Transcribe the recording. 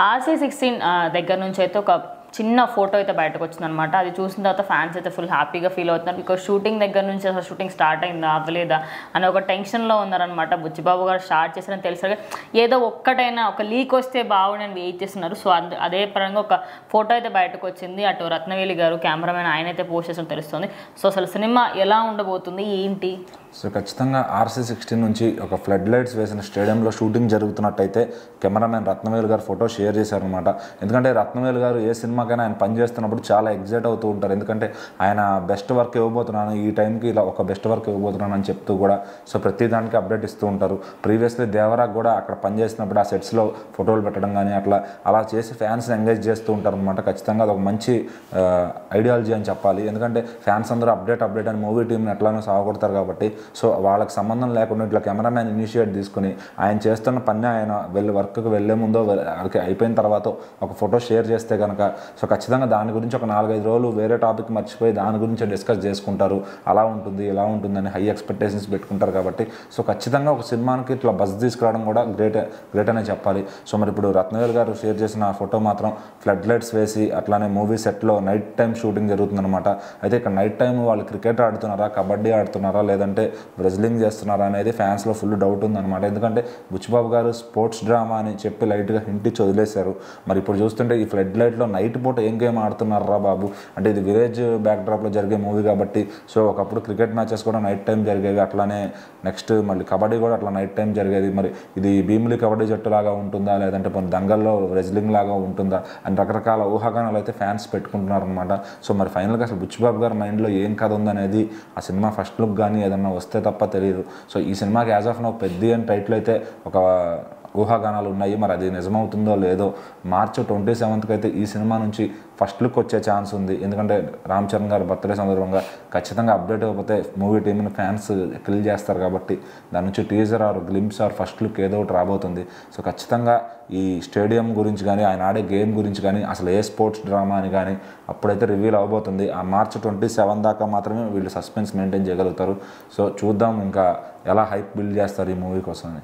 RC16 దగ్గర నుంచి అయితే ఒక చిన్న ఫోటో అయితే బయటకు వచ్చిందనమాట. అది చూసిన తర్వాత ఫ్యాన్స్ అయితే ఫుల్ హ్యాపీగా ఫీల్ అవుతున్నారు. బికాజ్ షూటింగ్ దగ్గర నుంచి అసలు షూటింగ్ స్టార్ట్ అయిందా అవ్వలేదా అని ఒక టెన్షన్లో ఉన్నారనమాట. బుచ్చిబాబు గారు స్టార్ట్ చేశారని తెలిసాక ఏదో ఒక్కటైనా ఒక లీక్ వస్తే బాగుండని వెయిట్ చేస్తున్నారు. సో అదే పరంగా ఒక ఫోటో అయితే బయటకు వచ్చింది. అటు రత్నవేలి గారు కెమెరామెన్ ఆయన అయితే పోస్ట్ చేసిన తెలుస్తుంది. సో అసలు సినిమా ఎలా ఉండబోతుంది ఏంటి? సో ఖచ్చితంగా RC16 నుంచి ఒక ఫ్లడ్ లైట్స్ వేసిన స్టేడియంలో షూటింగ్ జరుగుతున్నట్టయితే కెమెరామెన్ రత్నవేలు గారు ఫోటో షేర్ చేశారనమాట. ఎందుకంటే రత్నవేలు గారు ఏ సినిమాకైనా ఆయన పనిచేస్తున్నప్పుడు చాలా ఎగ్జైట్ అవుతూ ఉంటారు. ఎందుకంటే ఆయన బెస్ట్ వర్క్ ఇవ్వబోతున్నాను, ఈ టైంకి ఇలా ఒక బెస్ట్ వర్క్ ఇవ్వబోతున్నాను అని చెప్తూ కూడా సో ప్రతి దానికి అప్డేట్ ఇస్తూ ఉంటారు. ప్రీవియస్లీ దేవరాకు కూడా అక్కడ పనిచేసినప్పుడు ఆ సెట్స్లో ఫోటోలు పెట్టడం కానీ అలా చేసి ఫ్యాన్స్ని ఎంగేజ్ చేస్తూ ఉంటారు అనమాట. ఖచ్చితంగా అది ఒక మంచి ఐడియాలజీ అని చెప్పాలి. ఎందుకంటే ఫ్యాన్స్ అందరూ అప్డేట్ అని మూవీ టీంని ఎట్లానో సాగొడతారు కాబట్టి సో వాళ్ళకి సంబంధం లేకుండా ఇట్లా కెమెరామ్యాన్ ఇనిషియేట్ తీసుకుని ఆయన చేస్తున్న పని ఆయన వర్క్కి వెళ్ళే ముందో అయిపోయిన తర్వాత ఒక ఫోటో షేర్ చేస్తే కనుక సో ఖచ్చితంగా దాని గురించి ఒక 4-5 రోజులు వేరే టాపిక్ మర్చిపోయి దాని గురించి డిస్కస్ చేసుకుంటారు. అలా ఉంటుంది ఇలా ఉంటుందని హై ఎక్స్పెక్టేషన్స్ పెట్టుకుంటారు కాబట్టి సో ఖచ్చితంగా ఒక సినిమాకి ఇట్లా బజ్ తీసుకురావడం కూడా గ్రేట్ అనే చెప్పాలి. సో మరి ఇప్పుడు రత్నవేల్ గారు షేర్ చేసిన ఫోటో మాత్రం ఫ్లడ్ లైట్స్ వేసి అట్లానే మూవీ సెట్లో నైట్ టైం షూటింగ్ జరుగుతుందన్నమాట. అయితే ఇక్కడ నైట్ టైం వాళ్ళు క్రికెట్ ఆడుతున్నారా, కబడ్డీ ఆడుతున్నారా, లేదంటే రెజ్లింగ్ చేస్తున్నారా అనేది ఫ్యాన్స్లో ఫుల్ డౌట్ ఉందన్నమాట. ఎందుకంటే బుచ్చిబాబు గారు స్పోర్ట్స్ డ్రామా అని చెప్పి లైట్గా హింట్ ఇచ్చి వదిలేశారు. మరి ఇప్పుడు చూస్తుంటే ఈ ఫ్లడ్ లైట్లో నైట్ పూట ఏం గేమ్ ఆడుతున్నారా బాబు అంటే ఇది విలేజ్ బ్యాక్డ్రాప్లో జరిగే మూవీ కాబట్టి సో ఒకప్పుడు క్రికెట్ మ్యాచెస్ కూడా నైట్ టైం జరిగేవి. అట్లానే నెక్స్ట్ మళ్ళీ కబడ్డీ కూడా అట్లా నైట్ టైం జరిగేది. మరి ఇది భీమిలి కబడ్డీ జట్టు లాగా ఉంటుందా, లేదంటే దంగల్లో రెజ్లింగ్ లాగా ఉంటుందా అని రకరకాల ఊహాగానాలు అయితే ఫ్యాన్స్ పెట్టుకుంటున్నారు అనమాట. సో మరి ఫైనల్గా అసలు బుచ్చిబాబు గారి మైండ్లో ఏం కథ ఉందనేది ఆ సినిమా ఫస్ట్ లుక్ కానీ ఏదన్నా వస్తే తప్ప తెలియదు. సో ఈ సినిమాకి యాజ్ ఆఫ్ నౌ పెద్ద అని టైటిల్ అయితే ఒక ఊహాగానాలు ఉన్నాయి. మరి అది నిజమవుతుందో లేదో మార్చి 27th అయితే ఈ సినిమా నుంచి ఫస్ట్ లుక్ వచ్చే ఛాన్స్ ఉంది. ఎందుకంటే రామ్ చరణ్ గారు బర్త్డే సందర్భంగా ఖచ్చితంగా అప్డేట్ అయిపోతే మూవీ టీంని ఫ్యాన్స్ కిల్ చేస్తారు కాబట్టి దాని నుంచి teaser or glimpse or first look ఏదో ఒకటి రాబోతుంది. సో ఖచ్చితంగా ఈ స్టేడియం గురించి కానీ ఆయన ఆడే గేమ్ గురించి కానీ అసలు ఏ స్పోర్ట్స్ డ్రామా అని కానీ అప్పుడైతే రివీల్ అవబోతుంది. ఆ మార్చి 27 దాకా మాత్రమే వీళ్ళు సస్పెన్స్ మెయింటైన్ చేయగలుగుతారు. సో చూద్దాం ఇంకా ఎలా హైప్ బిల్డ్ చేస్తారు ఈ మూవీ కోసమని.